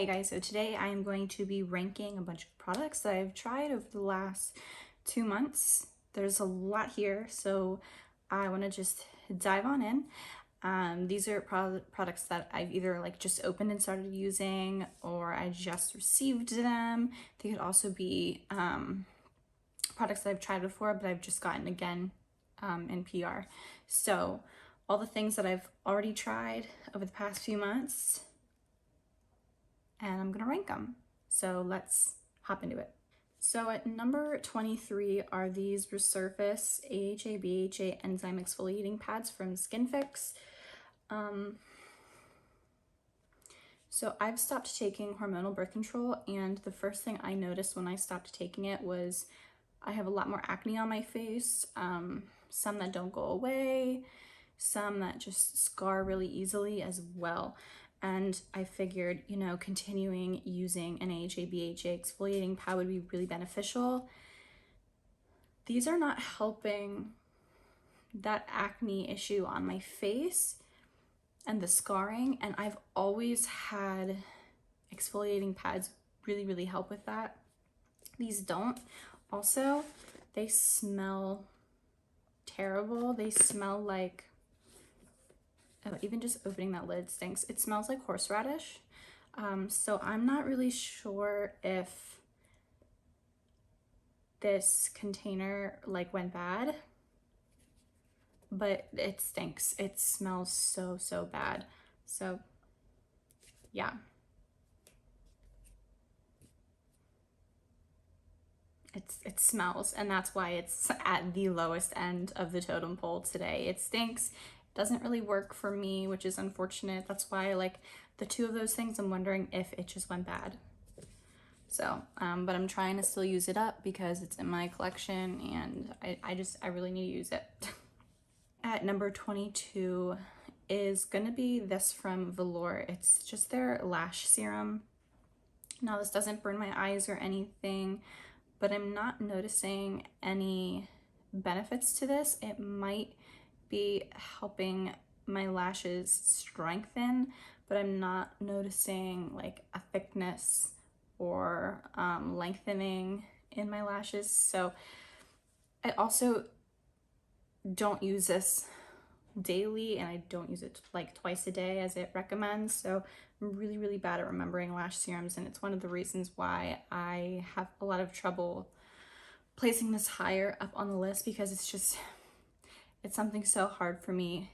Hi guys, so today I am going to be ranking a bunch of products that I've tried over the last 2 months. There's a lot here, so I want to just dive on in. These are products that I've either just opened and started using, or I just received them. They could also be products that I've tried before, but I've just gotten again in PR. So all the things that I've already tried over the past few months, and I'm gonna rank them. So let's hop into it. So at number 23 are these Resurface AHA BHA enzyme exfoliating pads from Skinfix. So I've stopped taking hormonal birth control, and the first thing I noticed when I stopped taking it was I have a lot more acne on my face, some that don't go away, some that just scar really easily as well. And I figured, you know, continuing using an AHA BHA exfoliating pad would be really beneficial. These are not helping that acne issue on my face and the scarring, and I've always had exfoliating pads really help with that. These don't. Also, they smell terrible. They smell like, oh, even just opening that lid stinks. It smells like horseradish. So I'm not really sure if this container went bad, but it stinks. It smells so bad. So yeah. It smells, and that's why it's at the lowest end of the totem pole today. It stinks. Doesn't really work for me, which is unfortunate. That's why the two of those things, I'm wondering if it just went bad. So but I'm trying to still use it up because it's in my collection, and I really need to use it. At number 22 is gonna be this from Velour. It's just their lash serum. Now this doesn't burn my eyes or anything, but I'm not noticing any benefits to this. It might be helping my lashes strengthen, but I'm not noticing a thickness or lengthening in my lashes. So I also don't use this daily, and I don't use it twice a day as it recommends. So I'm really bad at remembering lash serums, and it's one of the reasons why I have a lot of trouble placing this higher up on the list, because it's something so hard for me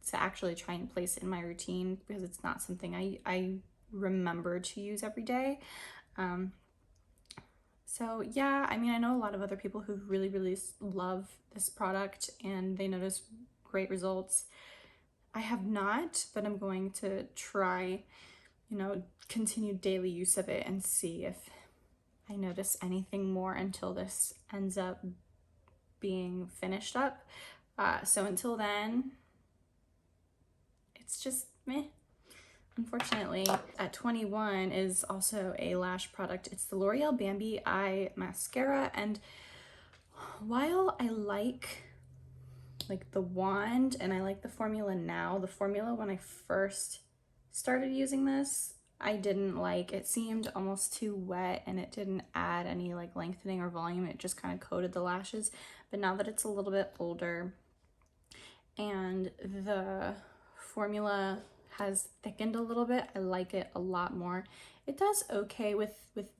to actually try and place it in my routine, because it's not something I remember to use every day. So yeah, I mean, I know a lot of other people who really love this product and they notice great results. I have not, but I'm going to try, you know, continued daily use of it and see if I notice anything more until this ends up being finished up. So until then, it's just meh. Unfortunately, at 21 is also a lash product. It's the L'Oreal Bambi Eye Mascara, and while I like the wand and I like the formula now, the formula when I first started using this, I didn't like. It seemed almost too wet, and it didn't add any lengthening or volume. It just kind of coated the lashes. But now that it's a little bit older and the formula has thickened a little bit, I like it a lot more. It does okay with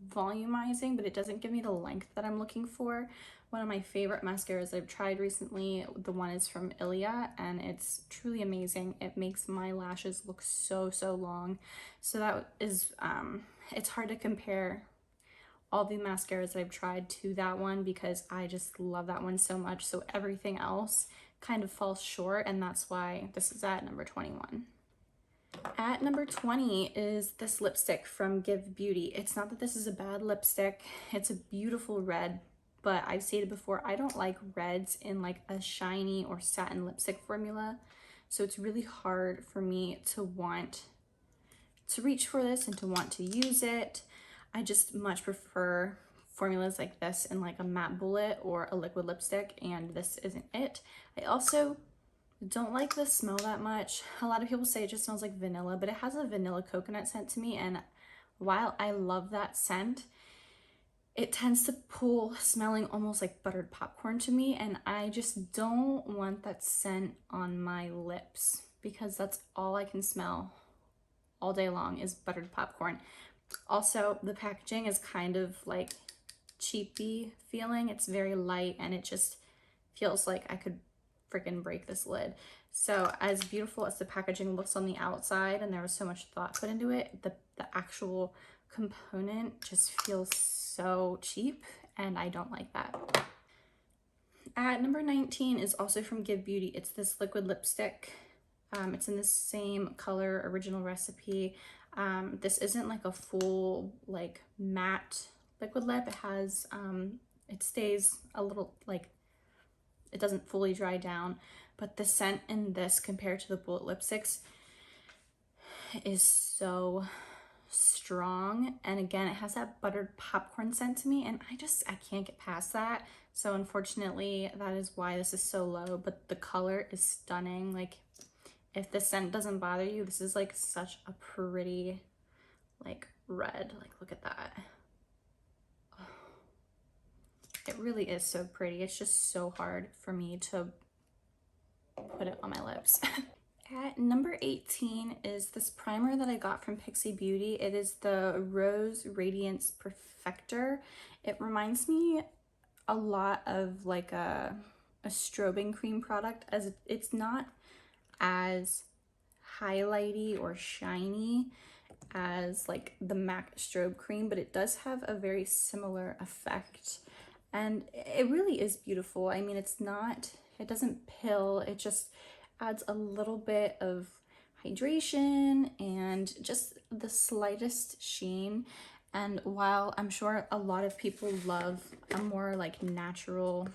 volumizing, but it doesn't give me the length that I'm looking for. One of my favorite mascaras I've tried recently, the one is from Ilia, and it's truly amazing. It makes my lashes look so long. So that is, it's hard to compare all the mascaras that I've tried to that one, because I just love that one so much. So everything else kind of falls short, and that's why this is at number 21. At number 20 is this lipstick from Give Beauty. It's not that this is a bad lipstick. It's a beautiful red, but I've stated before, I don't like reds in a shiny or satin lipstick formula. So it's really hard for me to want to reach for this and to want to use it. I just much prefer formulas like this in a matte bullet or a liquid lipstick, and this isn't it. I also don't like the smell that much. A lot of people say it just smells like vanilla, but it has a vanilla coconut scent to me, and while I love that scent, it tends to pull smelling almost like buttered popcorn to me, and I just don't want that scent on my lips because that's all I can smell all day long is buttered popcorn. Also, the packaging is kind of like cheapy feeling. It's very light and it just feels like I could freaking break this lid. So as beautiful as the packaging looks on the outside, and there was so much thought put into it, the actual component just feels so cheap, and I don't like that. At number 19 is also from Give Beauty. It's this liquid lipstick. It's in the same color, original recipe. This isn't like a full like matte liquid lip. It has, it stays a little like, it doesn't fully dry down, but the scent in this compared to the bullet lipsticks is so strong. And again, it has that buttered popcorn scent to me, and I can't get past that. So unfortunately, that is why this is so low, but the color is stunning. Like, if the scent doesn't bother you, this is like such a pretty like red. Like, look at that. Oh, it really is so pretty. It's just so hard for me to put it on my lips. At number 18 is this primer that I got from Pixie Beauty. It is the Rose Radiance Perfector. It reminds me a lot of like a strobing cream product, as it's not as highlighty or shiny as like the MAC strobe cream, but it does have a very similar effect, and it really is beautiful. I mean, it doesn't pill, it just adds a little bit of hydration and just the slightest sheen. And while I'm sure a lot of people love a more like natural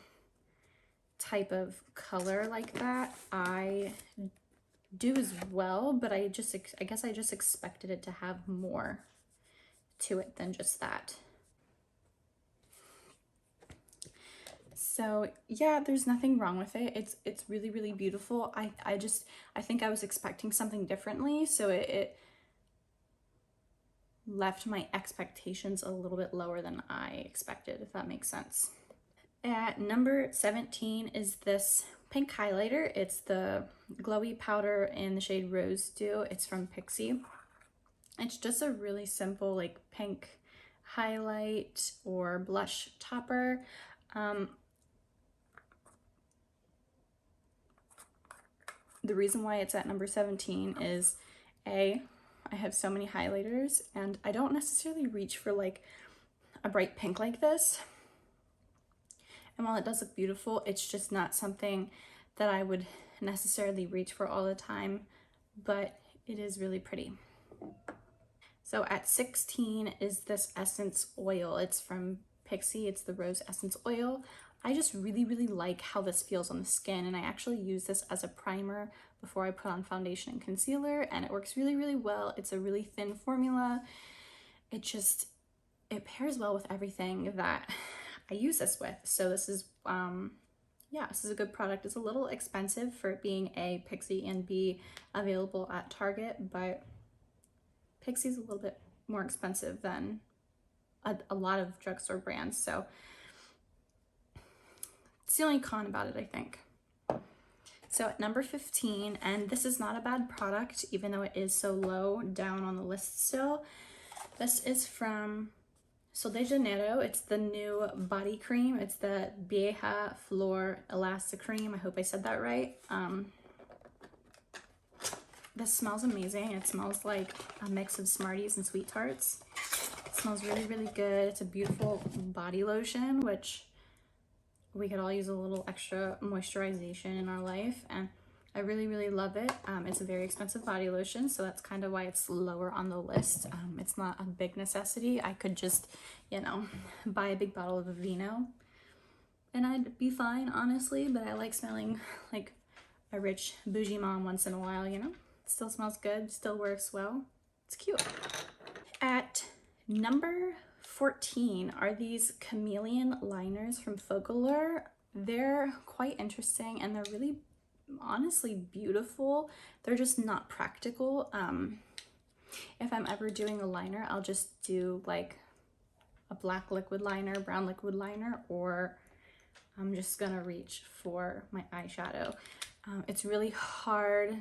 type of color like that, I do as well, but I guess I just expected it to have more to it than just that. So yeah, there's nothing wrong with it. It's really, really beautiful. I think I was expecting something differently, so it left my expectations a little bit lower than I expected, if that makes sense. At number 17 is this pink highlighter. It's the glowy powder in the shade Rose Dew. It's from Pixie. It's just a really simple like pink highlight or blush topper. The reason why it's at number 17 is I have so many highlighters, and I don't necessarily reach for like a bright pink like this. And while it does look beautiful, it's just not something that I would necessarily reach for all the time, but it is really pretty. So at 16 is this Essence Oil. It's from Pixie. It's the Rose Essence Oil. I just really, really like how this feels on the skin, and I actually use this as a primer before I put on foundation and concealer, and it works really, really well. It's a really thin formula. It pairs well with everything that I use this with. So this is, yeah, this is a good product. It's a little expensive for it being a Pixie and B available at Target, but Pixie's a little bit more expensive than a lot of drugstore brands, so it's the only con about it, I think. So at number 15, and this is not a bad product, even though it is so low down on the list still. This is from Sol de Janeiro. It's the new body cream. It's the Vieja Flor Elastic Cream. I hope I said that right. This smells amazing. It smells like a mix of Smarties and Sweet Tarts. It smells really, really good. It's a beautiful body lotion, which we could all use a little extra moisturization in our life, and I really, really love it. It's a very expensive body lotion, so that's kind of why it's lower on the list. It's not a big necessity. I could just, you know, buy a big bottle of Aveeno and I'd be fine, honestly, but I like smelling like a rich bougie mom once in a while, you know? It still smells good, still works well. It's cute. At number 14 are these chameleon liners from Velour. They're quite interesting, and they're really honestly beautiful. They're just not practical. If I'm ever doing a liner, I'll just do like a black liquid liner, brown liquid liner, or I'm just gonna reach for my eyeshadow. It's really hard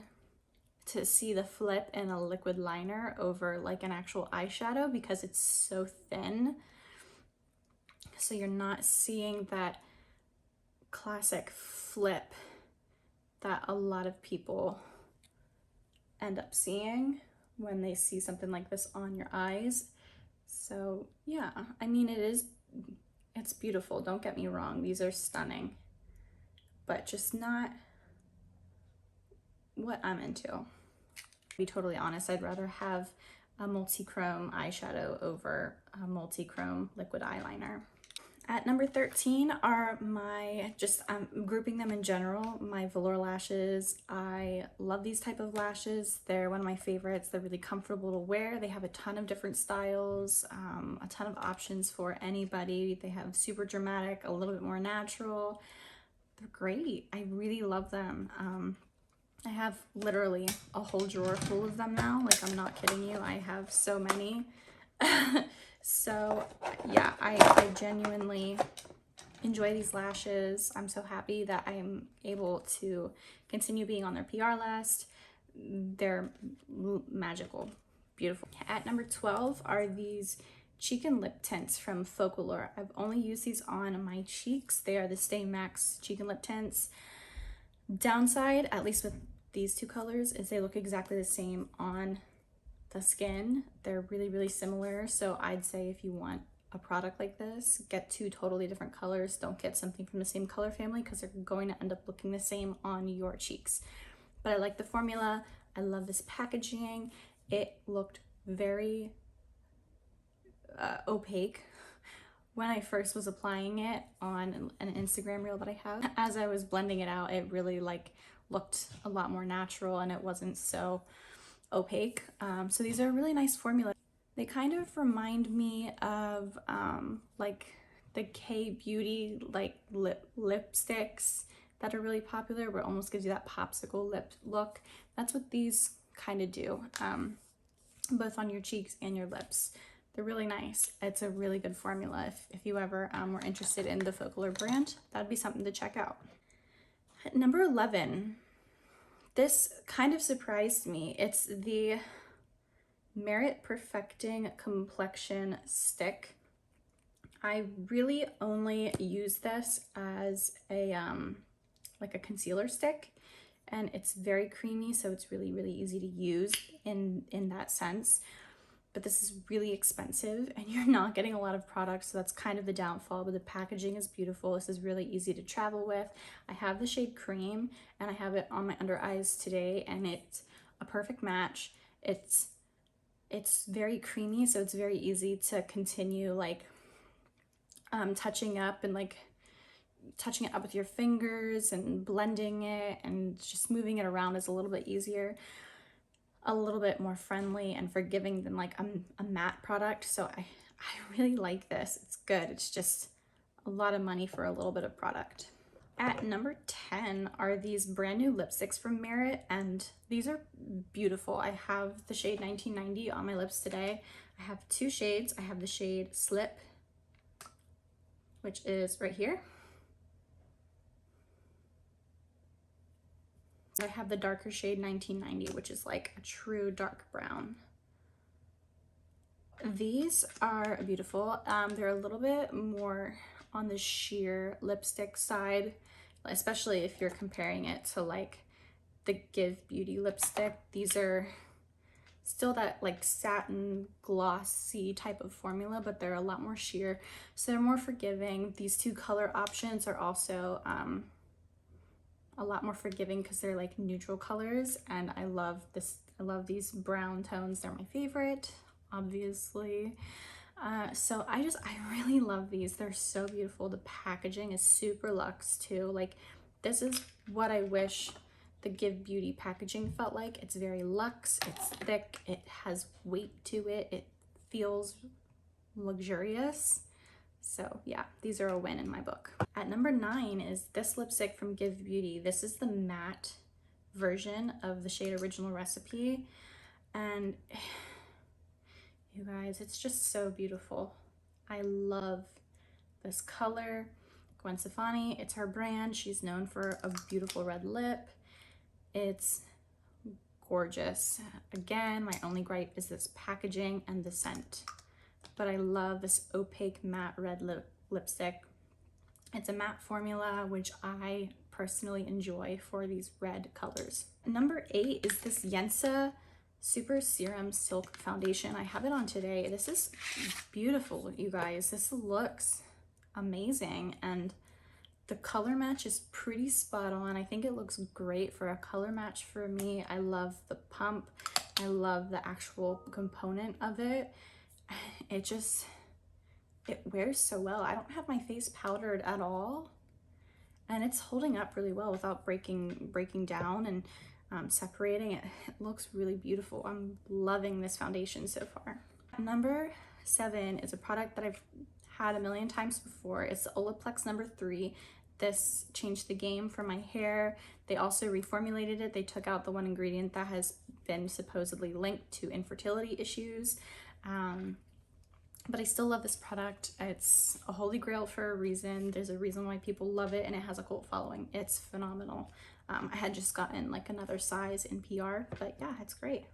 to see the flip in a liquid liner over like an actual eyeshadow because it's so thin. So you're not seeing that classic flip that a lot of people end up seeing when they see something like this on your eyes. So yeah, I mean, it's beautiful, don't get me wrong, these are stunning, but just not what I'm into. To be totally honest, I'd rather have a multi-chrome eyeshadow over a multi-chrome liquid eyeliner. At number 13 are my, just grouping them in general, my Velour Lashes. I love these type of lashes. They're one of my favorites. They're really comfortable to wear. They have a ton of different styles, a ton of options for anybody. They have super dramatic, a little bit more natural. They're great. I really love them. I have literally a whole drawer full of them now. Like, I'm not kidding you. I have so many. So yeah, I genuinely enjoy these lashes. I'm so happy that I'm able to continue being on their PR list. They're magical, beautiful. At number 12 are these cheek and lip tints from Velour. I've only used these on my cheeks. They are the Stay Max cheek and lip tints. Downside, at least with these two colors, is they look exactly the same on the skin. They're really, really similar. So I'd say if you want a product like this, get two totally different colors. Don't get something from the same color family because they're going to end up looking the same on your cheeks. But I like the formula. I love this packaging. It looked very opaque when I first was applying it on an Instagram reel that I have. As I was blending it out, it really like looked a lot more natural and it wasn't so opaque. So these are a really nice formula. They kind of remind me of like the K-Beauty like lipsticks that are really popular, where it almost gives you that popsicle lip look. That's what these kind of do, both on your cheeks and your lips. They're really nice. It's a really good formula. If you ever were interested in the Velour brand, that'd be something to check out. At number 11, this kind of surprised me. It's the Merit Perfecting Complexion Stick. I really only use this as a like a concealer stick, and it's very creamy, so it's really, really easy to use in that sense. But this is really expensive and you're not getting a lot of products, so that's kind of the downfall. But the packaging is beautiful. This is really easy to travel with. I have the shade Cream and I have it on my under eyes today, and it's a perfect match. It's very creamy, so it's very easy to continue like touching up and like touching it up with your fingers and blending it, and just moving it around is a little bit easier, a little bit more friendly and forgiving than like a matte product. So I really like this. It's good. It's just a lot of money for a little bit of product. At number 10 are these brand new lipsticks from Merit, and these are beautiful. I have the shade 1990 on my lips today. I have two shades. I have the shade Slip, which is right here. I have the darker shade 1990, which is like a true dark brown. These are beautiful. They're a little bit more on the sheer lipstick side, especially if you're comparing it to like the Give Beauty lipstick. These are still that like satin glossy type of formula, but they're a lot more sheer, so they're more forgiving. These two color options are also a lot more forgiving because they're like neutral colors, and I love this. I love these brown tones. They're my favorite, obviously. So I really love these. They're so beautiful. The packaging is super luxe too. Like, this is what I wish the Give Beauty packaging felt like. It's very luxe, it's thick, it has weight to it, it feels luxurious. So yeah, these are a win in my book. At number 9 is this lipstick from Give Beauty. This is the matte version of the shade Original Recipe, and You guys, it's just so beautiful. I love this color. Gwen Stefani, it's her brand. She's known for a beautiful red lip. It's gorgeous. Again, my only gripe is this packaging and the scent, but I love this opaque matte red lipstick. It's a matte formula, which I personally enjoy for these red colors. Number 8 is this Yensa Super Serum Silk Foundation. I have it on today. This is beautiful, you guys. This looks amazing, and the color match is pretty spot on. I think it looks great for a color match for me. I love the pump. I love the actual component of it. It wears so well. I don't have my face powdered at all, and it's holding up really well without breaking down and separating. It looks really beautiful. I'm loving this foundation so far. Number 7 is a product that I've had a million times before. It's the Olaplex number 3. This changed the game for my hair. They also reformulated it. They took out the one ingredient that has been supposedly linked to infertility issues. But I still love this product. It's a holy grail for a reason. There's a reason why people love it, and it has a cult following. It's phenomenal. I had just gotten like another size in PR, but yeah, it's great.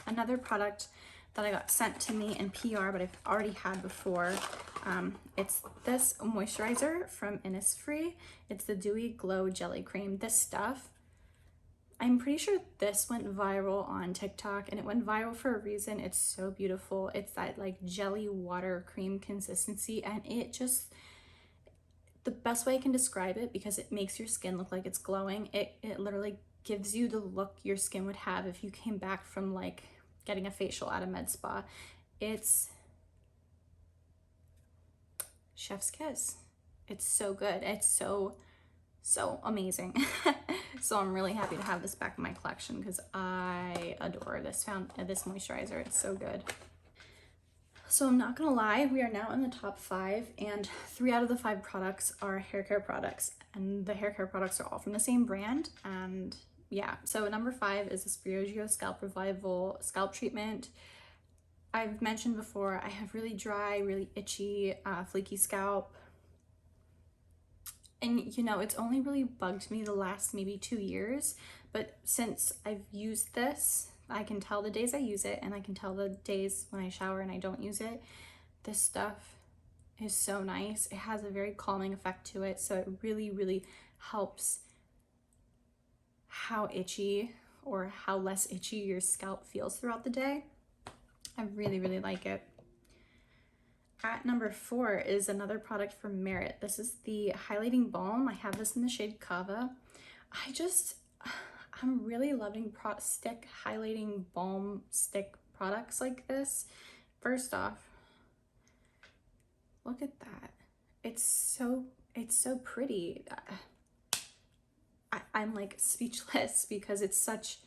Another product that I got sent to me in PR, but I've already had before. It's this moisturizer from Innisfree. It's the Dewy Glow Jelly Cream. This stuff, I'm pretty sure this went viral on TikTok, and it went viral for a reason. It's so beautiful. It's that like jelly water cream consistency, and it just, the best way I can describe it, because it makes your skin look like it's glowing, it literally gives you the look your skin would have if you came back from like getting a facial at a med spa. It's chef's kiss. It's so good. It's so amazing. So I'm really happy to have this back in my collection because I adore this moisturizer. It's so good. So I'm not gonna lie, we are now in the top 5, and 3 out of the 5 products are hair care products, and the hair care products are all from the same brand. And yeah, so number 5 is the Spriogio Scalp Revival Scalp Treatment. I've mentioned before, I have really dry, really itchy, flaky scalp. And you know, it's only really bugged me the last maybe 2 years, but since I've used this, I can tell the days I use it, and I can tell the days when I shower and I don't use it. This stuff is so nice. It has a very calming effect to it, so it really helps how itchy or how less itchy your scalp feels throughout the day. I really like it. At number 4 is another product from Merit. This is the Highlighting Balm. I have this in the shade Kava. I'm really loving stick highlighting balm stick products like this. First off, look at that. It's so pretty. I'm like speechless because it's such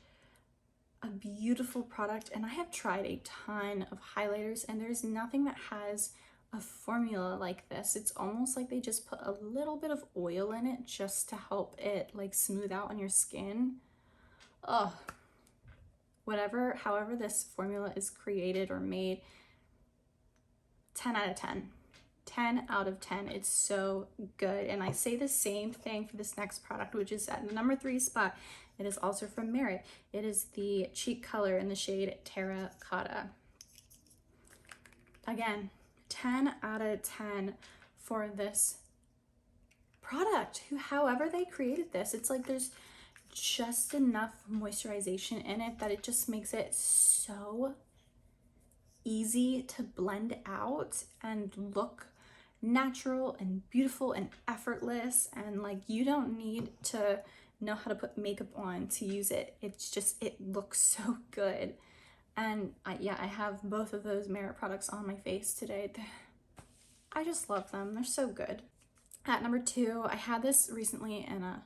a beautiful product, and I have tried a ton of highlighters, and there's nothing that has a formula like this. It's almost like they just put a little bit of oil in it just to help it like smooth out on your skin. Oh, however this formula is created or made, 10 out of 10. 10 out of 10. It's so good. And I say the same thing for this next product, which is at the number 3 spot. It is also from Merit. It is the cheek color in the shade Terracotta. Again, 10 out of 10 for this product. However they created this, it's like there's just enough moisturization in it that it just makes it so easy to blend out and look natural and beautiful and effortless, and like you don't need to know how to put makeup on to use it. It's just, it looks so good. And I have both of those Merit products on my face today. I just love them. They're so good. At number 2, I had this recently in a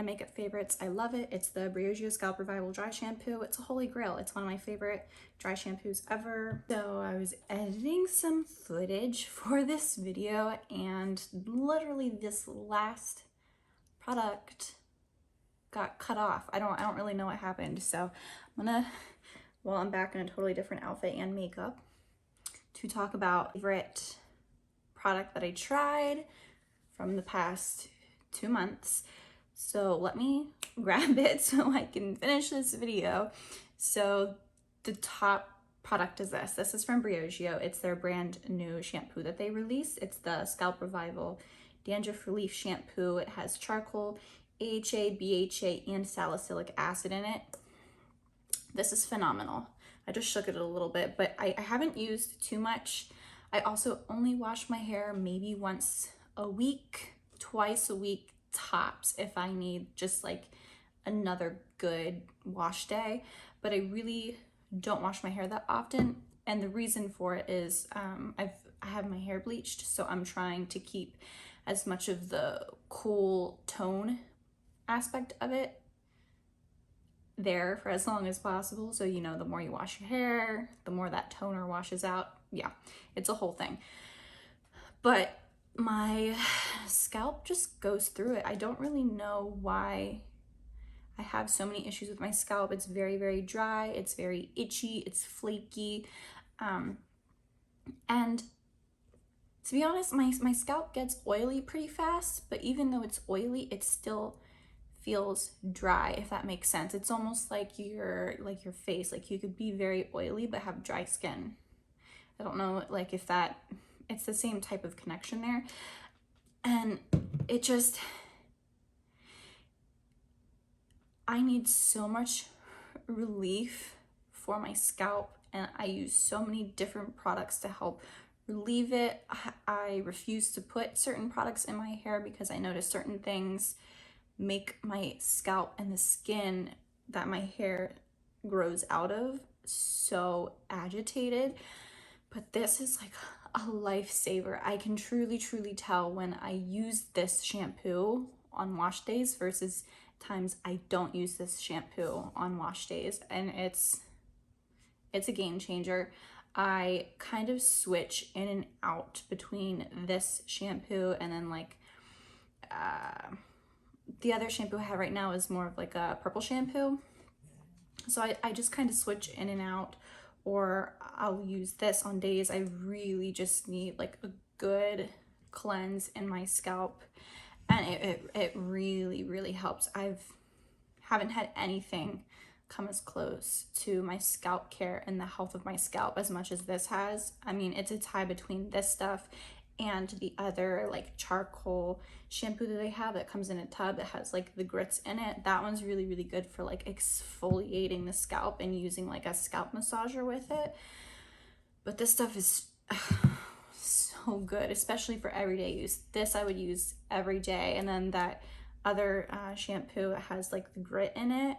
Makeup Favorites. I love it. It's the Spriogio Scalp Revival Dry Shampoo. It's a holy grail. It's one of my favorite dry shampoos ever. So I was editing some footage for this video, and literally this last product got cut off. I don't really know what happened. So I'm gonna Well, I'm back in a totally different outfit and makeup to talk about favorite product that I tried from the past 2 months. So let me grab it so I can finish this video. So the top product is this. This is from Spriogio. It's their brand new shampoo that they released. It's the Scalp Revival Dandruff Relief Shampoo. It has charcoal, AHA, BHA, and salicylic acid in it. This is phenomenal. I just shook it a little bit, but I haven't used too much. I also only wash my hair maybe once a week, twice a week tops if I need just like another good wash day, but I really don't wash my hair that often. And the reason for it is I have my hair bleached, so I'm trying to keep as much of the cool tone aspect of it there for as long as possible. So, you know, the more you wash your hair, the more that toner washes out. Yeah, it's a whole thing. But my scalp just goes through it. I don't really know why I have so many issues with my scalp. It's very, very dry. It's very itchy. It's flaky. And to be honest, my scalp gets oily pretty fast, but even though it's oily, it still feels dry, if that makes sense. It's almost like your face, like you could be very oily but have dry skin. I don't know, like if that, it's the same type of connection there. And it just, I need so much relief for my scalp, and I use so many different products to help relieve it. I refuse to put certain products in my hair because I notice certain things make my scalp and the skin that my hair grows out of so agitated. But this is like a lifesaver. I can truly tell when I use this shampoo on wash days versus times I don't use this shampoo on wash days, and it's a game changer. I kind of switch in and out between this shampoo and then like the other shampoo I have right now is more of like a purple shampoo. So I just kind of switch in and out, or I'll use this on days I really just need like a good cleanse in my scalp. And it really helps. Haven't had anything come as close to my scalp care and the health of my scalp as much as this has. I mean, it's a tie between this stuff and the other like charcoal shampoo that they have that comes in a tub that has like the grits in it. That one's really good for like exfoliating the scalp and using like a scalp massager with it. But this stuff is so good, especially for everyday use. This I would use every day. And then that other shampoo has like the grit in it,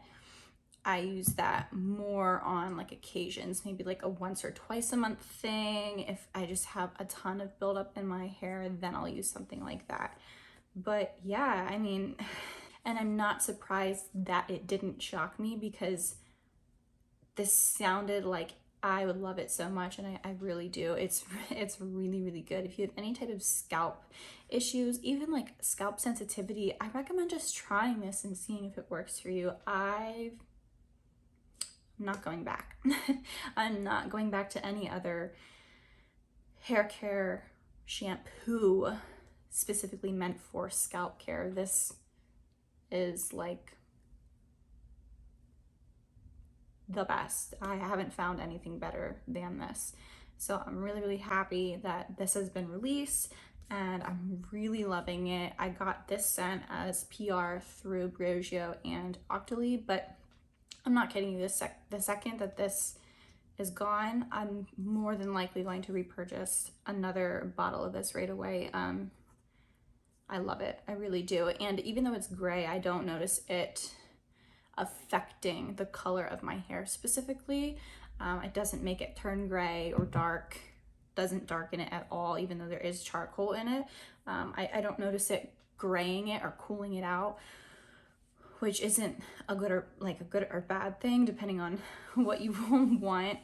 I use that more on like occasions, maybe like a once or twice a month thing. If I just have a ton of buildup in my hair, then I'll use something like that. But yeah, I mean, and I'm not surprised that it didn't shock me because this sounded like I would love it so much, and I really do. It's really good. If you have any type of scalp issues, even like scalp sensitivity, I recommend just trying this and seeing if it works for you. I'm not going back. I'm not going back to any other hair care shampoo specifically meant for scalp care. This is like the best. I haven't found anything better than this. So I'm really happy that this has been released, and I'm really loving it. I got this scent as PR through Spriogio and Octoly, but I'm not kidding you, the second that this is gone, I'm more than likely going to repurchase another bottle of this right away. I love it, I really do. And even though it's gray, I don't notice it affecting the color of my hair specifically. It doesn't make it turn gray or dark, doesn't darken it at all, even though there is charcoal in it. I don't notice it graying it or cooling it out, which isn't a good or bad thing depending on what you want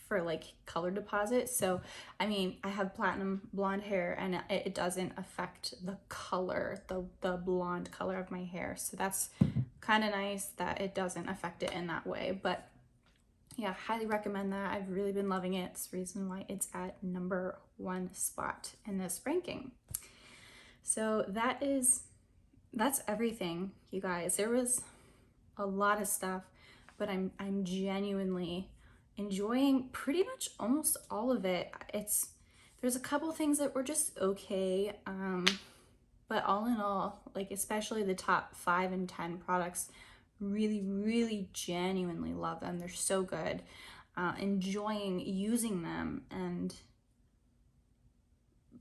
for like color deposit. So I mean, I have platinum blonde hair, and it doesn't affect the color, the blonde color of my hair. So that's kind of nice that it doesn't affect it in that way. But yeah, highly recommend that. I've really been loving it. It's the reason why it's at #1 spot in this ranking. So that's everything, you guys. There was a lot of stuff, but I'm genuinely enjoying pretty much almost all of it. There's a couple things that were just okay, but all in all, like especially the top 5 and 10 products, really genuinely love them. They're so good. Enjoying using them and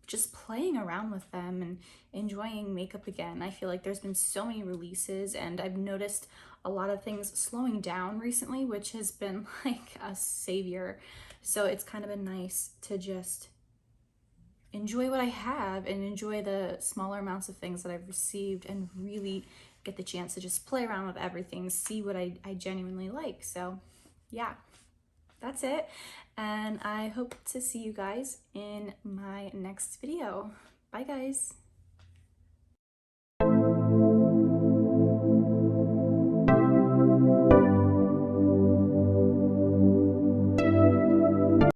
just playing around with them and enjoying makeup again. I feel like there's been so many releases, and I've noticed a lot of things slowing down recently, which has been like a savior. So it's kind of been nice to just enjoy what I have and enjoy the smaller amounts of things that I've received, and really get the chance to just play around with everything, see what I genuinely like. So yeah, that's it. And I hope to see you guys in my next video. Bye guys.